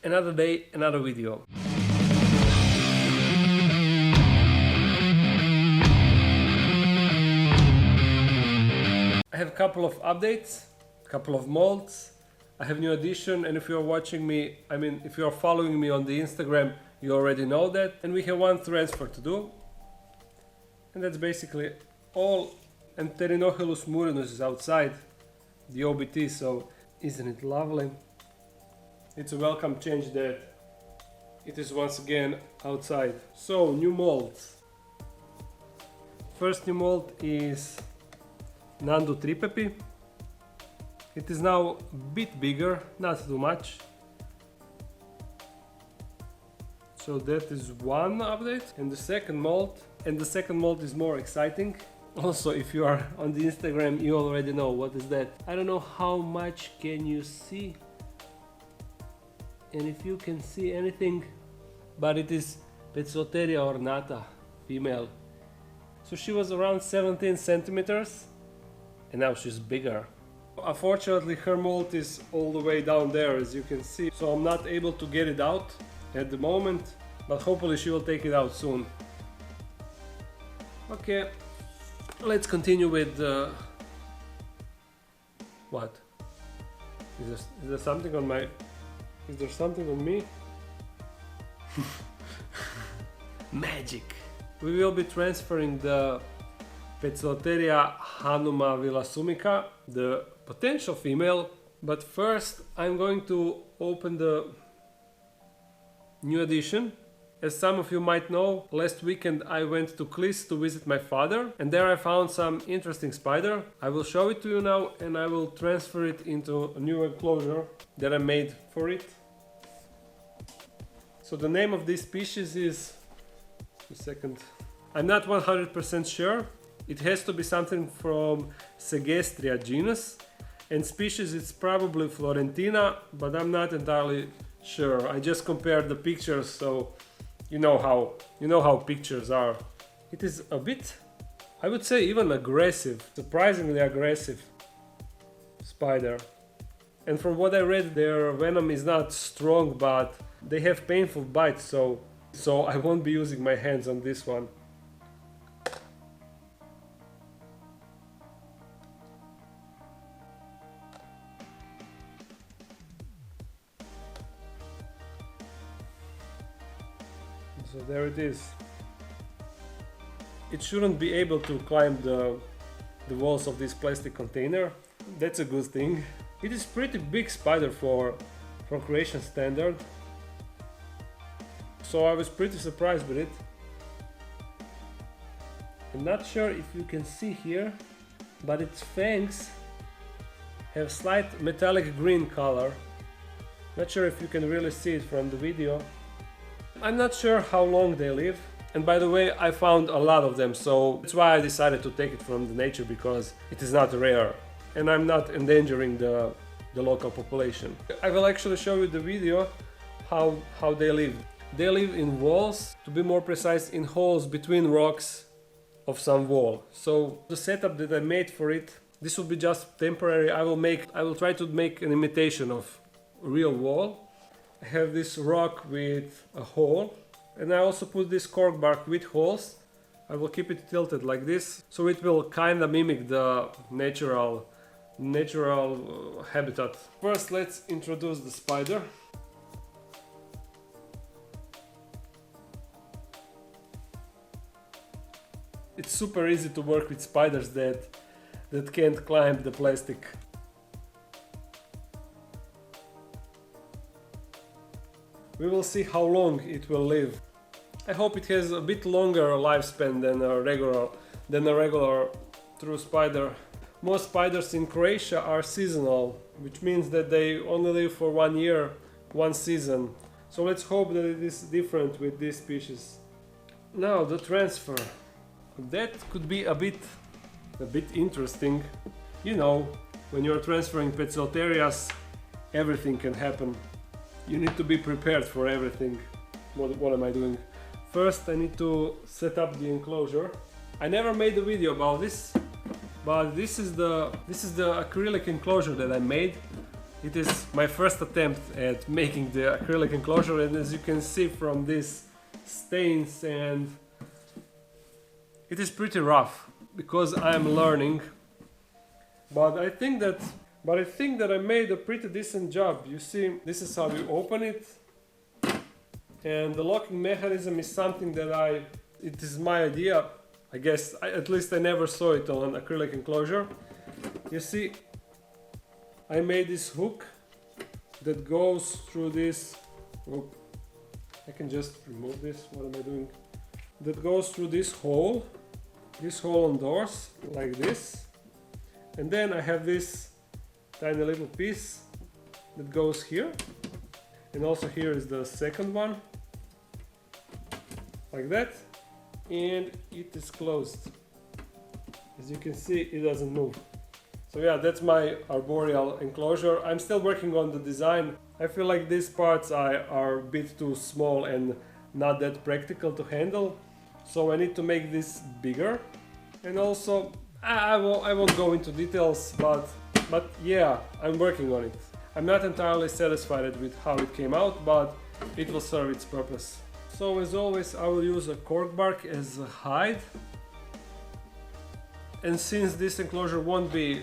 Another day, another video. I have a couple of updates, a couple of molds. I have new addition, and if you're watching me, if you're following me on the Instagram, you already know that. And we have one transfer to do. And that's basically all. And Pterinochilus murinus is outside the OBT, so isn't it lovely? It's a welcome change that it is once again outside. So, new molds. First new mold is Nhandu tripepii. It is now a bit bigger, not too much. So that is one update. And the second mold is more exciting. Also, if you are on the Instagram, you already know what is that. I don't know how much can you see, and if you can see anything, but it is Poecilotheria ornata, female. So she was around 17 centimeters, and now she's bigger. Unfortunately, her molt is all the way down there, as you can see, so I'm not able to get it out at the moment, but hopefully she will take it out soon. Okay, let's continue with what? Is there something on my... Is there something on me? Magic! We will be transferring the Poecilotheria hanumavilasumica, the potential female, but first I'm going to open the new addition. As some of you might know, last weekend I went to Klis to visit my father, and there I found some interesting spider. I will show it to you now, and I will transfer it into a new enclosure that I made for it. So the name of this species is... a second. I'm not 100% sure. It has to be something from Segestria genus, and species it's probably Florentina, but I'm not entirely sure. I just compared the pictures, so you know how pictures are. It is a bit, I would say, even aggressive, surprisingly aggressive spider. And from what I read, their venom is not strong, but they have painful bites, so I won't be using my hands on this one. So there it is. It shouldn't be able to climb the walls of this plastic container. That's a good thing. It is pretty big spider for Croatian standard. So I was pretty surprised with it. I'm not sure if you can see here, but its fangs have slight metallic green color. Not sure if you can really see it from the video. I'm not sure how long they live, and by the way, I found a lot of them, so that's why I decided to take it from the nature, because it is not rare and I'm not endangering the local population. I will actually show you the video how they live. They live in walls, to be more precise, in holes between rocks of some wall. So the setup that I made for it, this will be just temporary. I will try to make an imitation of a real wall. I have this rock with a hole, and I also put this cork bark with holes. I will keep it tilted like this, so it will kind of mimic the natural habitat. First, let's introduce the spider. It's super easy to work with spiders that can't climb the plastic. We will see how long it will live. I hope it has a bit longer lifespan than a regular true spider. Most spiders in Croatia are seasonal, which means that they only live for 1 year, 1 season. So let's hope that it is different with this species. Now the transfer. That could be a bit interesting. You know, when you're transferring Poecilotherias, everything can happen. You need to be prepared for everything. What am I doing? First, I need to set up the enclosure. I never made a video about this, but this is the acrylic enclosure that I made. It is my first attempt at making the acrylic enclosure, and as you can see from these stains, and it is pretty rough because I am learning, but I think that I made a pretty decent job. You see, this is how you open it, and the locking mechanism is something that it is my idea. I guess, at least I never saw it on an acrylic enclosure. You see, I made this hook that goes through this. I can just remove this. What am I doing? That goes through this hole on doors, like this. And then I have this tiny little piece that goes here. And also here is the second one, like that. And it is closed. As you can see, it doesn't move. So yeah, that's my arboreal enclosure. I'm still working on the design. I feel like these parts are a bit too small and not that practical to handle. So I need to make this bigger. And also, I won't go into details, but yeah, I'm working on it. I'm not entirely satisfied with how it came out, but it will serve its purpose. So as always, I will use a cork bark as a hide. And since this enclosure won't be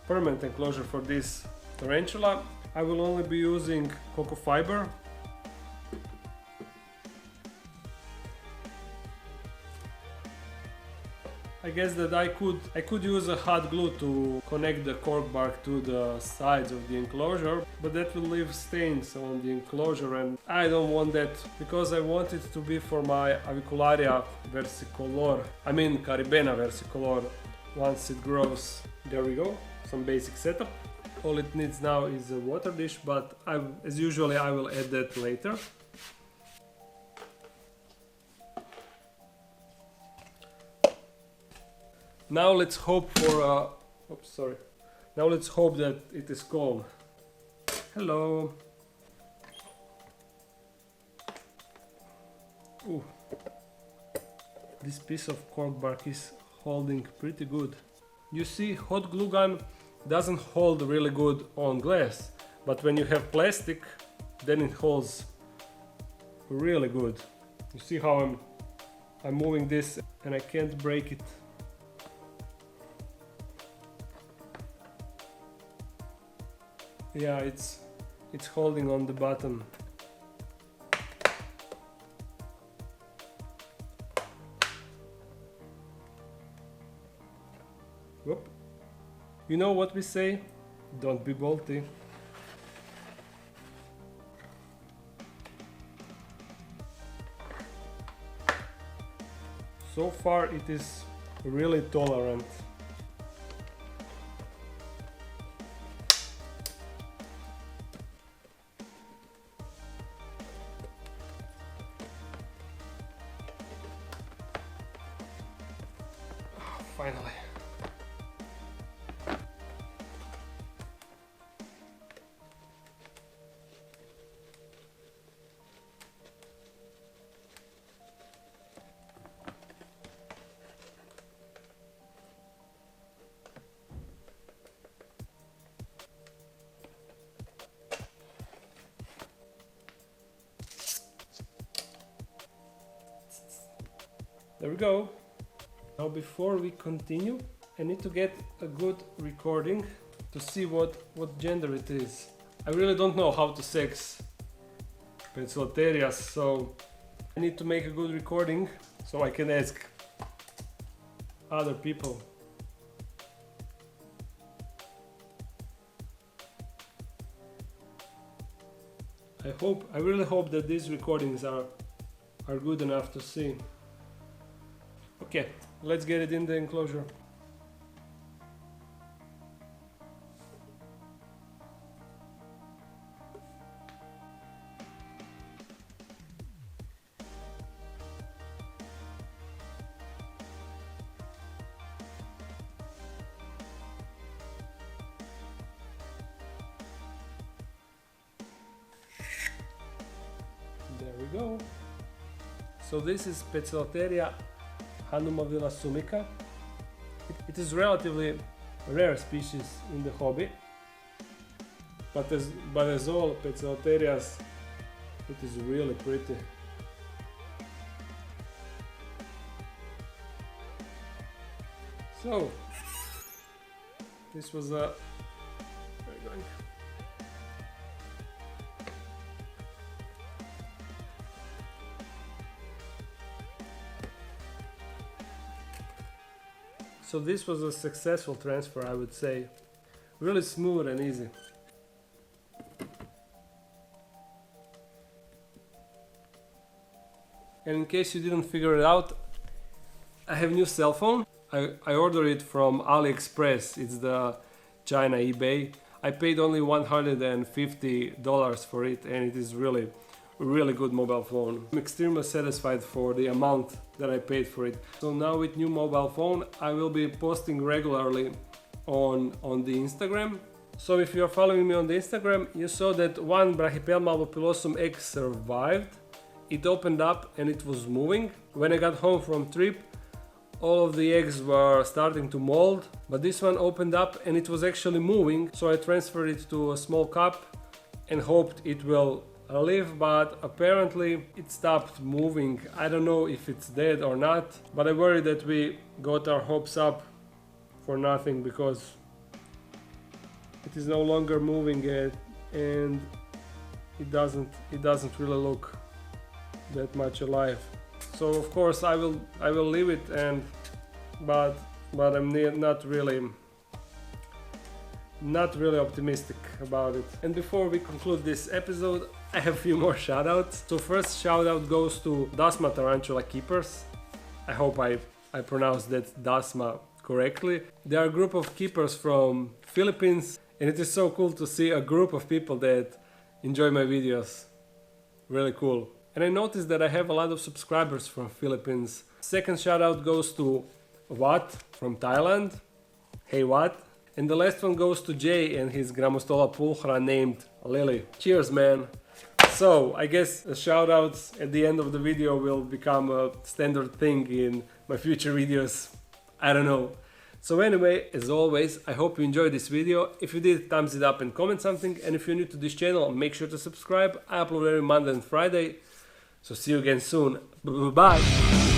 permanent enclosure for this tarantula, I will only be using cocoa fiber. I guess that I could use a hot glue to connect the cork bark to the sides of the enclosure, but that will leave stains on the enclosure, and I don't want that, because I want it to be for my Avicularia versicolor, Caribena versicolor, once it grows. There we go, some basic setup. All it needs now is a water dish, but as usually I will add that later. Now let's hope for Now let's hope that it is calm. Hello. Ooh. This piece of cork bark is holding pretty good. You see, hot glue gun doesn't hold really good on glass, but when you have plastic, then it holds really good. You see how I'm moving this and I can't break it. Yeah, it's holding on the bottom. Whoop. You know what we say? Don't be bolty. So far it is really tolerant. Finally. There we go. Now before we continue, I need to get a good recording to see what gender it is. I really don't know how to sex Poecilotheria, so I need to make a good recording so I can ask other people. I really hope that these recordings are good enough to see. Okay, let's get it in the enclosure. There we go. So this is Poecilotheria hanumavilasumica. It is relatively rare species in the hobby. but as all Poecilotherias, it is really pretty. So this was a So this was a successful transfer, I would say. Really smooth and easy. And in case you didn't figure it out, I have a new cell phone. I ordered it from AliExpress. It's the China eBay. I paid only $150 for it, and it is really good mobile phone. I'm extremely satisfied for the amount that I paid for it. So now with new mobile phone, I will be posting regularly on the Instagram. So if you are following me on the Instagram, you saw that one Brachypelma egg survived. It opened up and it was moving. When I got home from trip, all of the eggs were starting to mold, but this one opened up and it was actually moving. So I transferred it to a small cup and hoped it will live, but apparently it stopped moving. I don't know if it's dead or not, but I worry that we got our hopes up for nothing, because it is no longer moving yet, and it doesn't really look that much alive. So of course I will leave it, but I'm not really optimistic about it. And before we conclude this episode, I have a few more shoutouts. So first shoutout goes to Dasma Tarantula keepers. I hope I pronounced that Dasma correctly. They are a group of keepers from Philippines, and it is so cool to see a group of people that enjoy my videos. Really cool. And I noticed that I have a lot of subscribers from Philippines. Second shoutout goes to Wat from Thailand. Hey Wat. And the last one goes to Jay and his Grammostola pulchra named Lily. Cheers, man. So I guess the shoutouts at the end of the video will become a standard thing in my future videos. I don't know. So anyway, as always, I hope you enjoyed this video. If you did, thumbs it up and comment something. And if you're new to this channel, make sure to subscribe. I upload every Monday and Friday. So see you again soon. Bye.